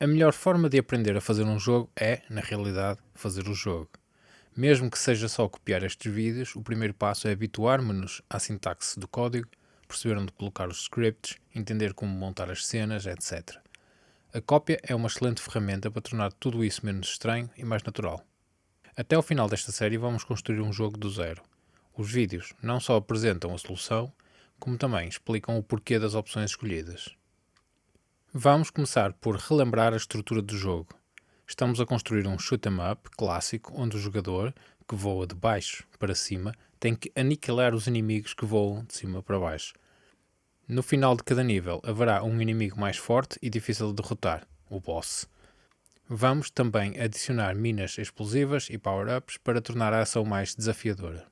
A melhor forma de aprender a fazer um jogo é, na realidade, fazer o jogo. Mesmo que seja só copiar estes vídeos, o primeiro passo é habituar-nos à sintaxe do código, perceber onde colocar os scripts, entender como montar as cenas, etc. A cópia é uma excelente ferramenta para tornar tudo isso menos estranho e mais natural. Até ao final desta série vamos construir um jogo do zero. Os vídeos não só apresentam a solução, como também explicam o porquê das opções escolhidas. Vamos começar por relembrar a estrutura do jogo. Estamos a construir um shoot 'em up clássico onde o jogador, que voa de baixo para cima, tem que aniquilar os inimigos que voam de cima para baixo. No final de cada nível haverá um inimigo mais forte e difícil de derrotar, o boss. Vamos também adicionar minas explosivas e power-ups para tornar a ação mais desafiadora.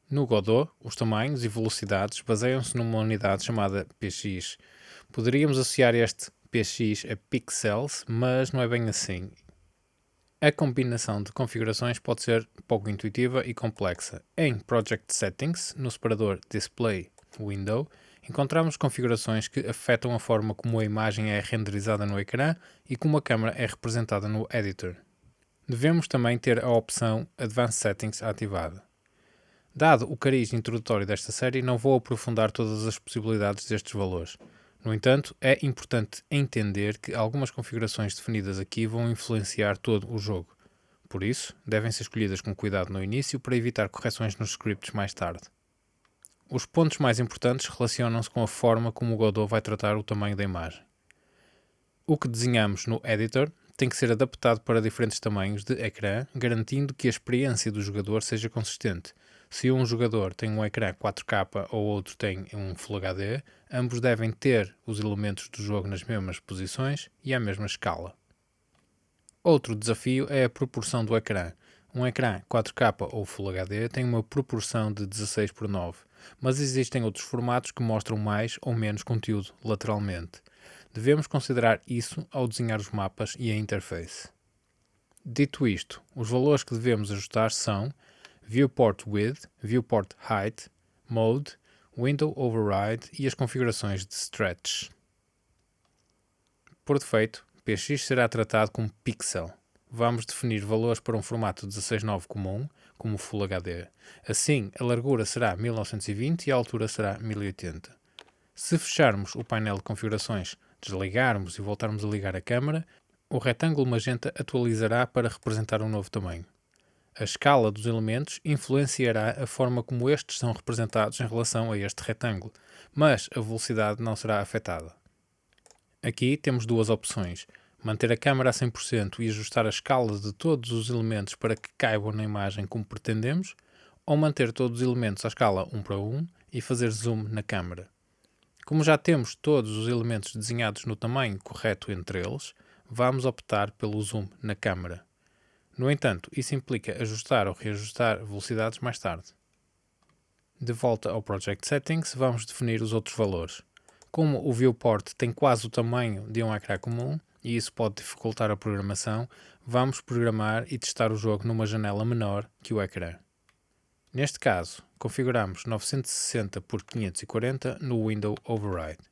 No Godot, os tamanhos e velocidades baseiam-se numa unidade chamada px. Poderíamos associar este px a pixels, mas não é bem assim. A combinação de configurações pode ser pouco intuitiva e complexa. Em Project Settings, no separador Display Window, encontramos configurações que afetam a forma como a imagem é renderizada no ecrã e como a câmera é representada no editor. Devemos também ter a opção Advanced Settings ativada. Dado o cariz introdutório desta série, não vou aprofundar todas as possibilidades destes valores. No entanto, é importante entender que algumas configurações definidas aqui vão influenciar todo o jogo. Por isso, devem ser escolhidas com cuidado no início para evitar correções nos scripts mais tarde. Os pontos mais importantes relacionam-se com a forma como o Godot vai tratar o tamanho da imagem. O que desenhamos no editor tem que ser adaptado para diferentes tamanhos de ecrã, garantindo que a experiência do jogador seja consistente. Se um jogador tem um ecrã 4K ou outro tem um Full HD, ambos devem ter os elementos do jogo nas mesmas posições e à mesma escala. Outro desafio é a proporção do ecrã. Um ecrã 4K ou Full HD tem uma proporção de 16:9, mas existem outros formatos que mostram mais ou menos conteúdo lateralmente. Devemos considerar isso ao desenhar os mapas e a interface. Dito isto, os valores que devemos ajustar são Viewport Width, Viewport Height, Mode, Window Override e as configurações de Stretch. Por defeito, px será tratado como pixel. Vamos definir valores para um formato 16:9 comum, como Full HD. Assim, a largura será 1920 e a altura será 1080. Se fecharmos o painel de configurações, desligarmos e voltarmos a ligar a câmera, o retângulo magenta atualizará para representar um novo tamanho. A escala dos elementos influenciará a forma como estes são representados em relação a este retângulo, mas a velocidade não será afetada. Aqui temos duas opções: manter a câmera a 100% e ajustar a escala de todos os elementos para que caibam na imagem como pretendemos, ou manter todos os elementos à escala 1:1 e fazer zoom na câmera. Como já temos todos os elementos desenhados no tamanho correto entre eles, vamos optar pelo zoom na câmera. No entanto, isso implica ajustar ou reajustar velocidades mais tarde. De volta ao Project Settings, vamos definir os outros valores. Como o viewport tem quase o tamanho de um ecrã comum, e isso pode dificultar a programação, vamos programar e testar o jogo numa janela menor que o ecrã. Neste caso, configuramos 960 por 540 no Window Override.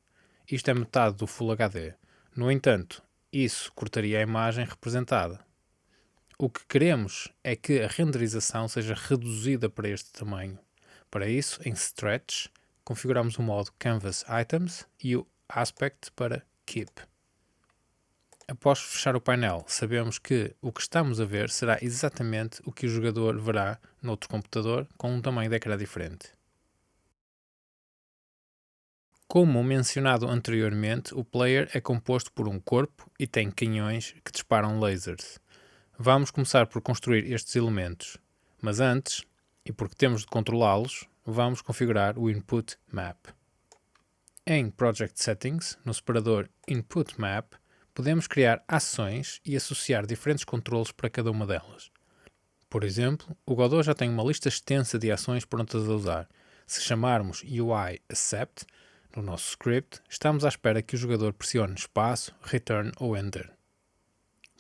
Isto é metade do Full HD. No entanto, isso cortaria a imagem representada. O que queremos é que a renderização seja reduzida para este tamanho. Para isso, em Stretch, configuramos o modo Canvas Items e o Aspect para Keep. Após fechar o painel, sabemos que o que estamos a ver será exatamente o que o jogador verá noutro computador com um tamanho de ecrã diferente. Como mencionado anteriormente, o player é composto por um corpo e tem canhões que disparam lasers. Vamos começar por construir estes elementos, mas antes, e porque temos de controlá-los, vamos configurar o Input Map. Em Project Settings, no separador Input Map, podemos criar ações e associar diferentes controlos para cada uma delas. Por exemplo, o Godot já tem uma lista extensa de ações prontas a usar. Se chamarmos UI Accept no nosso script, estamos à espera que o jogador pressione espaço, return ou enter.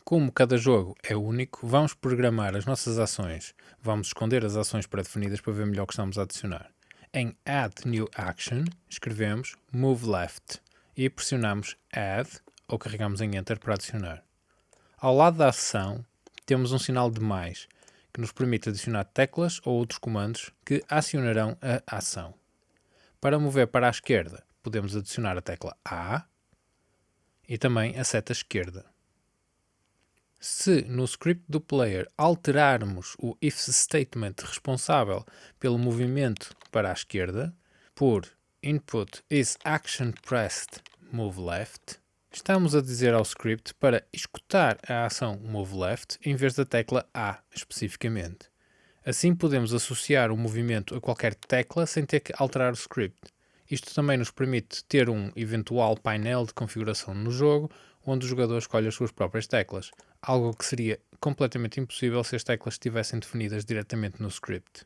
Como cada jogo é único, vamos programar as nossas ações. Vamos esconder as ações pré-definidas para ver melhor o que estamos a adicionar. Em Add New Action, escrevemos Move Left e pressionamos Add ou carregamos em Enter para adicionar. Ao lado da ação, temos um sinal de mais, que nos permite adicionar teclas ou outros comandos que acionarão a ação. Para mover para a esquerda, podemos adicionar a tecla A e também a seta esquerda. Se no script do player alterarmos o if statement responsável pelo movimento para a esquerda por input is action pressed move left, estamos a dizer ao script para executar a ação move left em vez da tecla A especificamente. Assim podemos associar o movimento a qualquer tecla sem ter que alterar o script. Isto também nos permite ter um eventual painel de configuração no jogo onde o jogador escolhe as suas próprias teclas, algo que seria completamente impossível se as teclas estivessem definidas diretamente no script.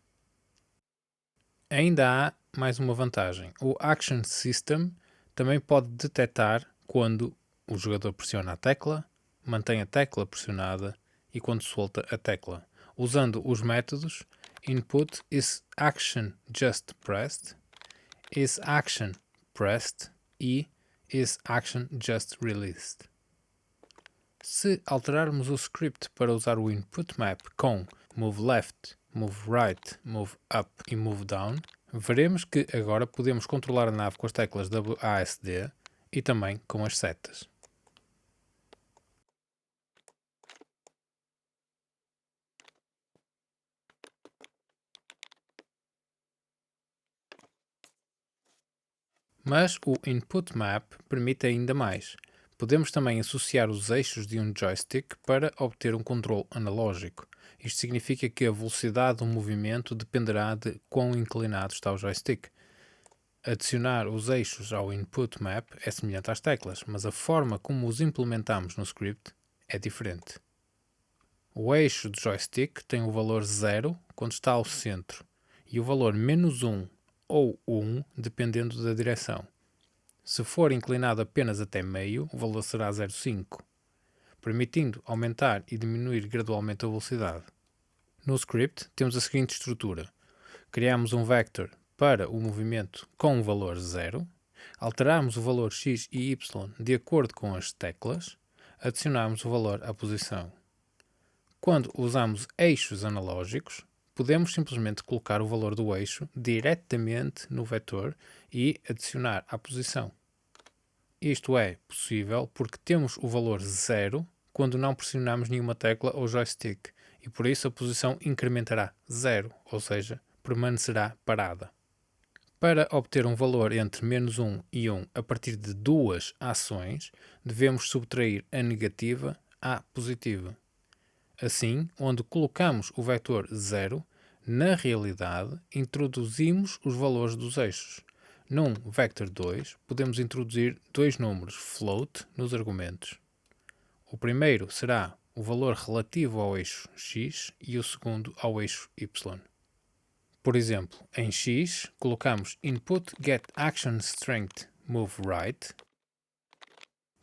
Ainda há mais uma vantagem. O Action System também pode detectar quando o jogador pressiona a tecla, mantém a tecla pressionada e quando solta a tecla, usando os métodos input is action just pressed, is action pressed e is action just released. Se alterarmos o script para usar o input map com move left, move right, move up e move down, veremos que agora podemos controlar a nave com as teclas WASD e também com as setas. Mas o Input Map permite ainda mais. Podemos também associar os eixos de um joystick para obter um controle analógico. Isto significa que a velocidade do movimento dependerá de quão inclinado está o joystick. Adicionar os eixos ao Input Map é semelhante às teclas, mas a forma como os implementamos no script é diferente. O eixo do joystick tem o valor 0 quando está ao centro e o valor -1 ou 1 dependendo da direção. Se for inclinado apenas até meio, o valor será 0,5, permitindo aumentar e diminuir gradualmente a velocidade. No script temos a seguinte estrutura. Criamos um vector para o movimento com o valor 0, alteramos o valor x e y de acordo com as teclas, adicionamos o valor à posição. Quando usamos eixos analógicos, podemos simplesmente colocar o valor do eixo diretamente no vetor e adicionar à posição. Isto é possível porque temos o valor 0 quando não pressionamos nenhuma tecla ou joystick e por isso a posição incrementará 0, ou seja, permanecerá parada. Para obter um valor entre -1 e 1 a partir de duas ações, devemos subtrair a negativa à positiva. Assim, onde colocamos o vetor 0, na realidade, introduzimos os valores dos eixos. Num vector 2, podemos introduzir dois números float nos argumentos. O primeiro será o valor relativo ao eixo x e o segundo ao eixo y. Por exemplo, em x, colocamos input get action strength move right,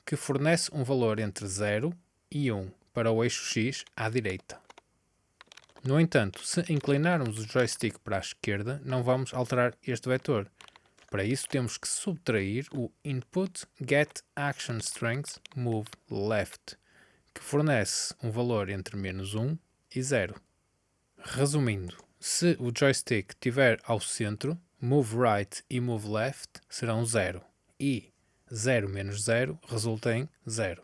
que fornece um valor entre 0 e 1 para o eixo x à direita. No entanto, se inclinarmos o joystick para a esquerda, não vamos alterar este vetor. Para isso, temos que subtrair o input get action strength move left, que fornece um valor entre -1 e 0. Resumindo, se o joystick estiver ao centro, move right e move left serão 0 e 0 menos 0 resulta em 0.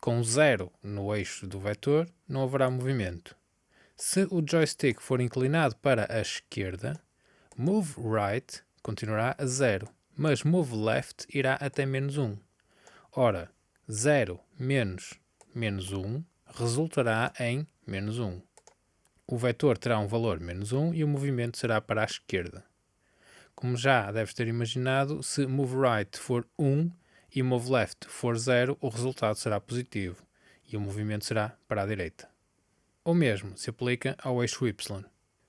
Com 0 no eixo do vetor, não haverá movimento. Se o joystick for inclinado para a esquerda, move right continuará a 0, mas move left irá até -1. Ora, 0 menos -1 resultará em -1. O vetor terá um valor -1 e o movimento será para a esquerda. Como já deves ter imaginado, se move right for 1 e move left for 0, o resultado será positivo e o movimento será para a direita. O mesmo se aplica ao eixo y.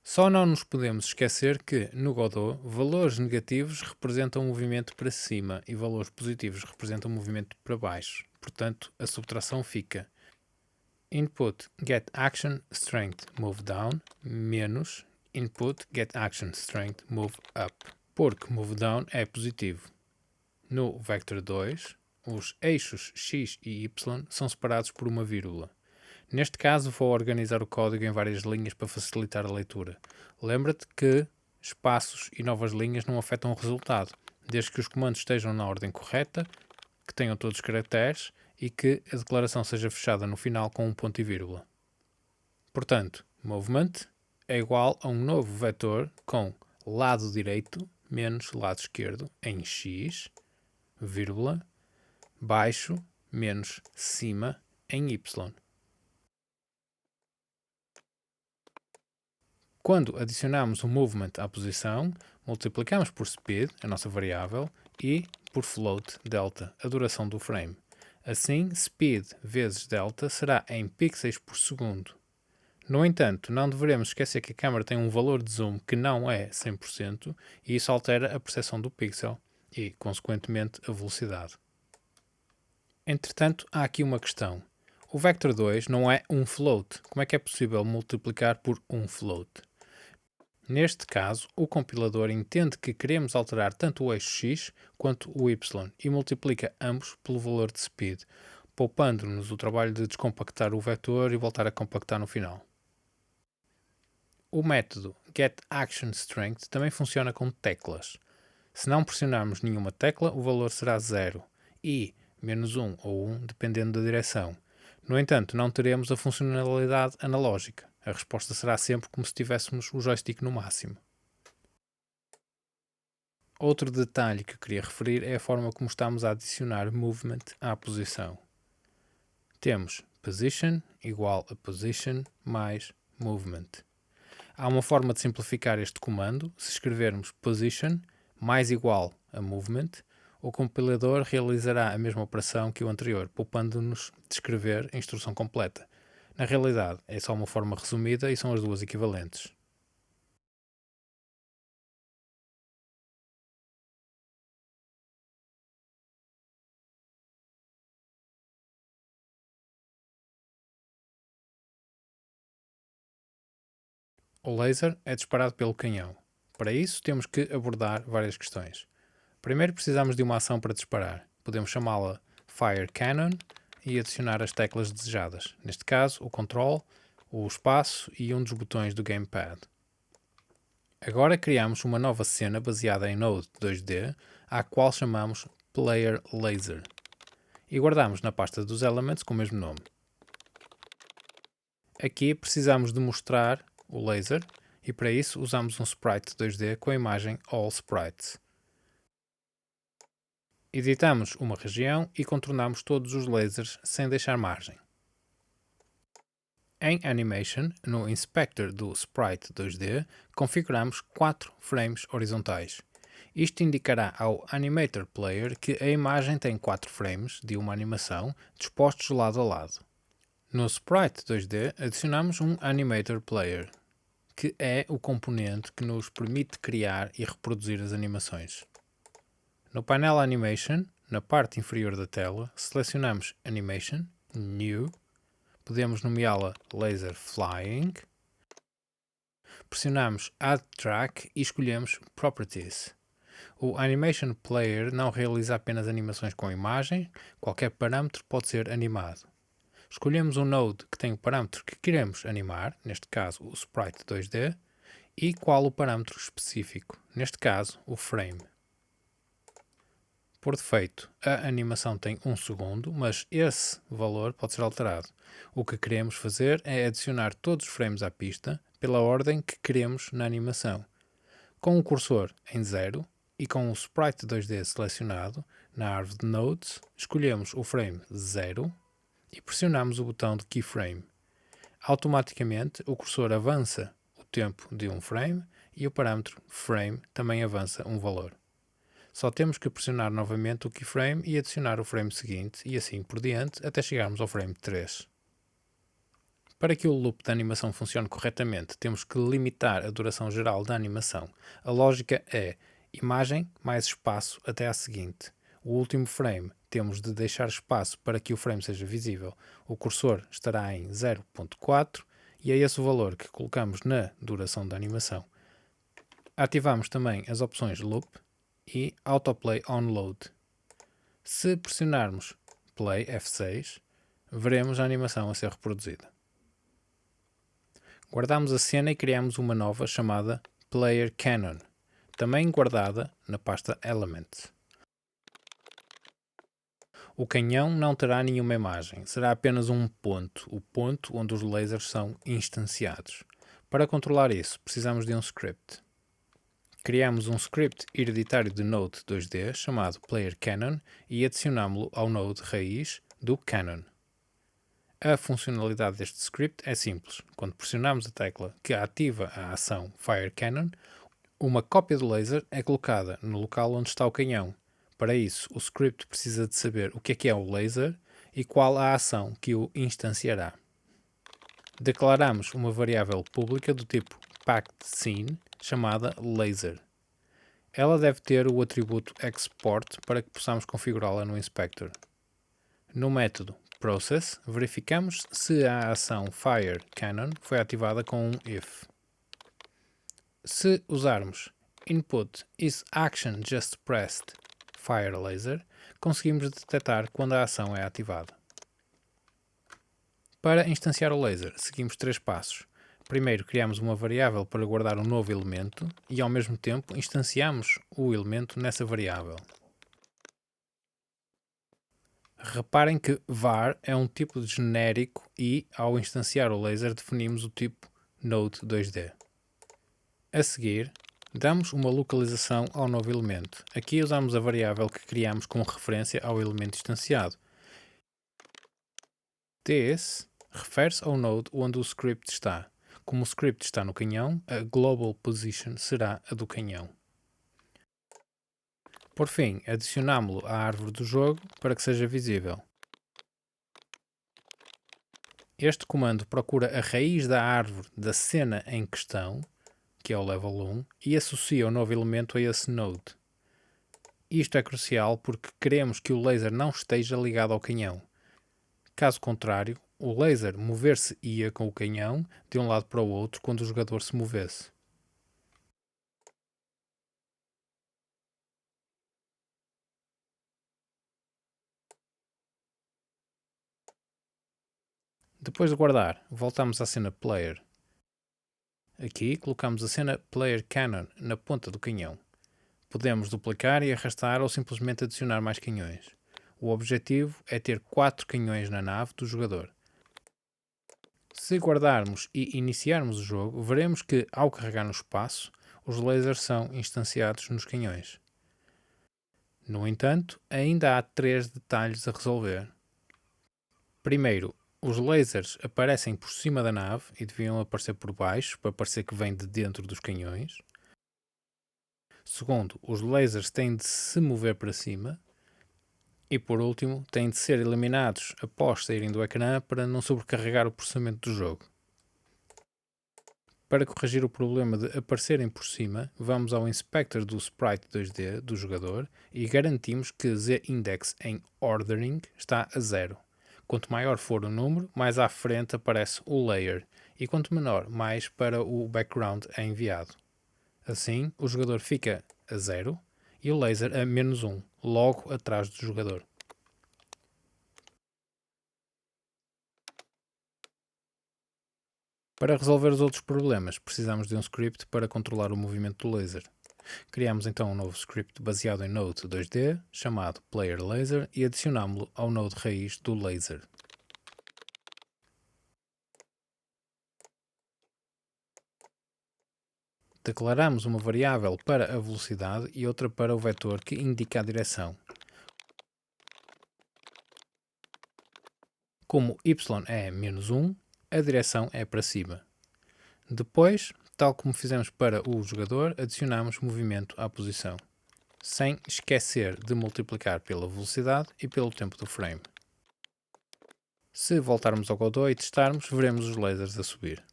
Só não nos podemos esquecer que, no Godot, valores negativos representam o movimento para cima e valores positivos representam o movimento para baixo. Portanto, a subtração fica input get action strength move down menos input get action strength move up, porque move down é positivo. No Vector 2, os eixos x e y são separados por uma vírgula. Neste caso, vou organizar o código em várias linhas para facilitar a leitura. Lembra-te que espaços e novas linhas não afetam o resultado, desde que os comandos estejam na ordem correta, que tenham todos os caracteres e que a declaração seja fechada no final com um ponto e vírgula. Portanto, movement é igual a um novo vetor com lado direito menos lado esquerdo em x, vírgula, baixo menos cima em y. Quando adicionamos o movement à posição, multiplicamos por speed, a nossa variável, e por float, delta, a duração do frame. Assim, speed vezes delta será em pixels por segundo. No entanto, não devemos esquecer que a câmera tem um valor de zoom que não é 100% e isso altera a percepção do pixel e, consequentemente, a velocidade. Entretanto, há aqui uma questão. O Vector 2 não é um float. Como é que é possível multiplicar por um float? Neste caso, o compilador entende que queremos alterar tanto o eixo x quanto o y e multiplica ambos pelo valor de speed, poupando-nos o trabalho de descompactar o vetor e voltar a compactar no final. O método getActionStrength também funciona com teclas. Se não pressionarmos nenhuma tecla, o valor será 0 e -1 ou 1, dependendo da direção. No entanto, não teremos a funcionalidade analógica. A resposta será sempre como se tivéssemos o joystick no máximo. Outro detalhe que queria referir é a forma como estamos a adicionar movement à posição. Temos position igual a position mais movement. Há uma forma de simplificar este comando. Se escrevermos position mais igual a movement, o compilador realizará a mesma operação que o anterior, poupando-nos de escrever a instrução completa. Na realidade, é só uma forma resumida e são as duas equivalentes. O laser é disparado pelo canhão. Para isso, temos que abordar várias questões. Primeiro, precisamos de uma ação para disparar. Podemos chamá-la Fire Cannon e adicionar as teclas desejadas. Neste caso, o Control, o espaço e um dos botões do Gamepad. Agora criamos uma nova cena baseada em Node 2D, à qual chamamos Player Laser, e guardamos na pasta dos Elements com o mesmo nome. Aqui precisamos de mostrar o laser e para isso usamos um sprite 2D com a imagem All Sprites. Editamos uma região e contornamos todos os lasers sem deixar margem. Em Animation, no Inspector do Sprite 2D, configuramos 4 frames horizontais. Isto indicará ao Animator Player que a imagem tem 4 frames de uma animação dispostos lado a lado. No Sprite 2D, adicionamos um Animator Player, que é o componente que nos permite criar e reproduzir as animações. No painel Animation, na parte inferior da tela, selecionamos Animation, New, podemos nomeá-la Laser Flying, pressionamos Add Track e escolhemos Properties. O Animation Player não realiza apenas animações com imagem, qualquer parâmetro pode ser animado. Escolhemos um node que tem o parâmetro que queremos animar, neste caso o Sprite 2D, e qual o parâmetro específico, neste caso o frame. Por defeito, a animação tem 1 segundo, mas esse valor pode ser alterado. O que queremos fazer é adicionar todos os frames à pista pela ordem que queremos na animação. Com o cursor em 0 e com o Sprite 2D selecionado, na árvore de Nodes, escolhemos o frame 0 e pressionamos o botão de Keyframe. Automaticamente, o cursor avança o tempo de um frame e o parâmetro frame também avança um valor. Só temos que pressionar novamente o keyframe e adicionar o frame seguinte e assim por diante até chegarmos ao frame 3. Para que o loop da animação funcione corretamente, temos que limitar a duração geral da animação. A lógica é imagem mais espaço até à seguinte. O último frame temos de deixar espaço para que o frame seja visível. O cursor estará em 0.4 e é esse o valor que colocamos na duração da animação. Ativamos também as opções Loop e Autoplay On Load. Se pressionarmos Play F6, veremos a animação a ser reproduzida. Guardamos a cena e criamos uma nova chamada Player Canon, também guardada na pasta Elements. O canhão não terá nenhuma imagem, será apenas um ponto, o ponto onde os lasers são instanciados. Para controlar isso, precisamos de um script. Criamos um script hereditário de Node 2D chamado Player Canon e adicionámo-lo ao node raiz do Canon. A funcionalidade deste script é simples. Quando pressionamos a tecla que ativa a ação Fire Cannon, uma cópia do laser é colocada no local onde está o canhão. Para isso, o script precisa de saber o que é o laser e qual a ação que o instanciará. Declaramos uma variável pública do tipo PactScene chamada laser. Ela deve ter o atributo export para que possamos configurá-la no inspector. No método process, verificamos se a ação Fire Cannon foi ativada com um if. Se usarmos input is action just pressed Fire Laser, conseguimos detectar quando a ação é ativada. Para instanciar o laser, seguimos 3 passos. Primeiro, criamos uma variável para guardar um novo elemento e, ao mesmo tempo, instanciamos o elemento nessa variável. Reparem que var é um tipo de genérico e, ao instanciar o laser, definimos o tipo Node 2D. A seguir, damos uma localização ao novo elemento. Aqui usamos a variável que criamos como referência ao elemento instanciado. This refere-se ao node onde o script está. Como o script está no canhão, a global position será a do canhão. Por fim, adicionámo-lo à árvore do jogo para que seja visível. Este comando procura a raiz da árvore da cena em questão, que é o level 1, e associa o novo elemento a esse node. Isto é crucial porque queremos que o laser não esteja ligado ao canhão. Caso contrário, o laser mover-se-ia com o canhão de um lado para o outro quando o jogador se movesse. Depois de guardar, voltamos à cena Player. Aqui colocamos a cena Player Canon na ponta do canhão. Podemos duplicar e arrastar ou simplesmente adicionar mais canhões. O objetivo é ter 4 canhões na nave do jogador. Se guardarmos e iniciarmos o jogo, veremos que, ao carregar no espaço, os lasers são instanciados nos canhões. No entanto, ainda há 3 detalhes a resolver. Primeiro, os lasers aparecem por cima da nave e deviam aparecer por baixo, para parecer que vêm de dentro dos canhões. Segundo, os lasers têm de se mover para cima. E por último, têm de ser eliminados após saírem do ecrã para não sobrecarregar o processamento do jogo. Para corrigir o problema de aparecerem por cima, vamos ao inspector do sprite 2D do jogador e garantimos que z-index em ordering está a 0. Quanto maior for o número, mais à frente aparece o layer, e quanto menor, mais para o background é enviado. Assim, o jogador fica a 0 e o laser a -1, logo atrás do jogador. Para resolver os outros problemas, precisamos de um script para controlar o movimento do laser. Criamos então um novo script baseado em Node 2D, chamado Player Laser, e adicionámo-lo ao node raiz do laser. Declaramos uma variável para a velocidade e outra para o vetor que indica a direção. Como y é -1, a direção é para cima. Depois, tal como fizemos para o jogador, adicionamos movimento à posição, sem esquecer de multiplicar pela velocidade e pelo tempo do frame. Se voltarmos ao Godot e testarmos, veremos os lasers a subir.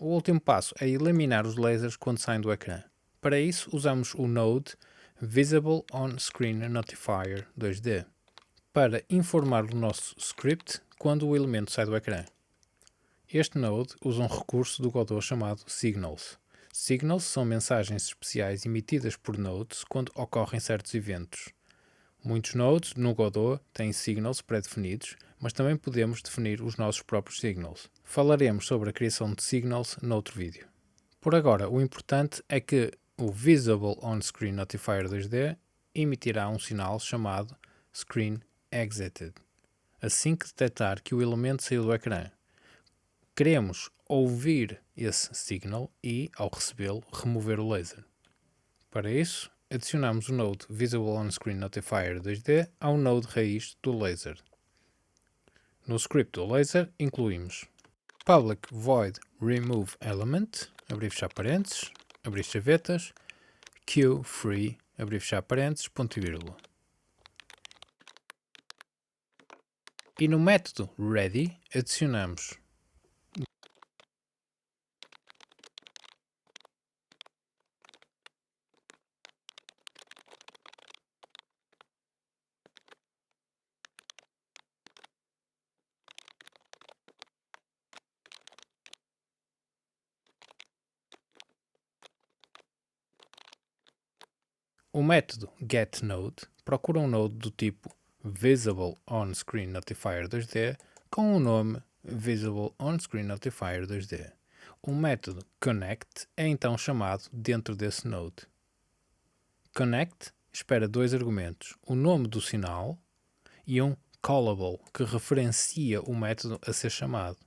O último passo é eliminar os lasers quando saem do ecrã. Para isso, usamos o node Visible On Screen Notifier 2D para informar o nosso script quando o elemento sai do ecrã. Este node usa um recurso do Godot chamado Signals. Signals são mensagens especiais emitidas por nodes quando ocorrem certos eventos. Muitos nodes no Godot têm signals pré-definidos, mas também podemos definir os nossos próprios signals. Falaremos sobre a criação de signals noutro vídeo. Por agora, o importante é que o Visible On-Screen Notifier 2D emitirá um sinal chamado Screen Exited, assim que detectar que o elemento saiu do ecrã. Queremos ouvir esse signal e, ao recebê-lo, remover o laser. Para isso, adicionamos o node Visible On-Screen Notifier 2D ao node raiz do laser. No script do laser incluímos public void remove element, abrir e fechar parênteses, abrir chavetas, queue free, abrir e fechar parênteses, ponto e vírgula. E no método ready adicionamos o método getNode, procura um node do tipo Visible On-Screen Notifier 2D com o nome Visible On-Screen Notifier 2D. O método connect é então chamado dentro desse node. Connect espera dois argumentos, o nome do sinal e um callable, que referencia o método a ser chamado.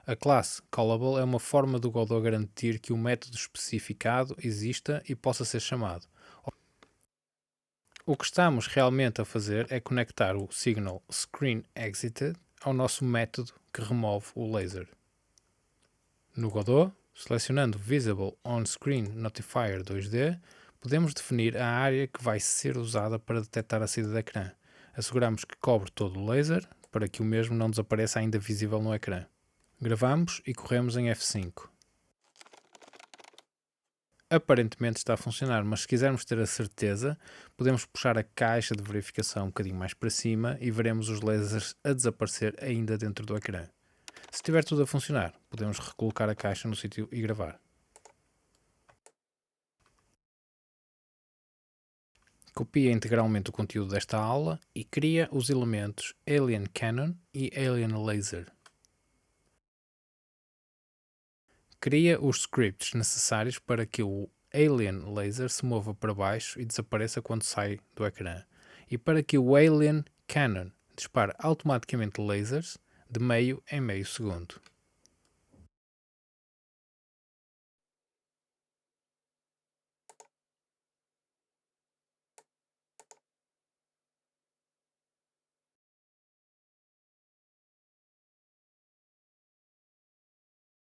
A classe callable é uma forma do Godot garantir que o método especificado exista e possa ser chamado. O que estamos realmente a fazer é conectar o signal screenExited ao nosso método que remove o laser. No Godot, selecionando Visible On-Screen Notifier 2D, podemos definir a área que vai ser usada para detectar a saída do ecrã. Asseguramos que cobre todo o laser para que o mesmo não desapareça ainda visível no ecrã. Gravamos e corremos em F5. Aparentemente está a funcionar, mas se quisermos ter a certeza, podemos puxar a caixa de verificação um bocadinho mais para cima e veremos os lasers a desaparecer ainda dentro do ecrã. Se estiver tudo a funcionar, podemos recolocar a caixa no sítio e gravar. Copia integralmente o conteúdo desta aula e cria os elementos Alien Cannon e Alien Laser. Cria os scripts necessários para que o Alien Laser se mova para baixo e desapareça quando sai do ecrã, e para que o Alien Cannon dispare automaticamente lasers de meio em meio segundo.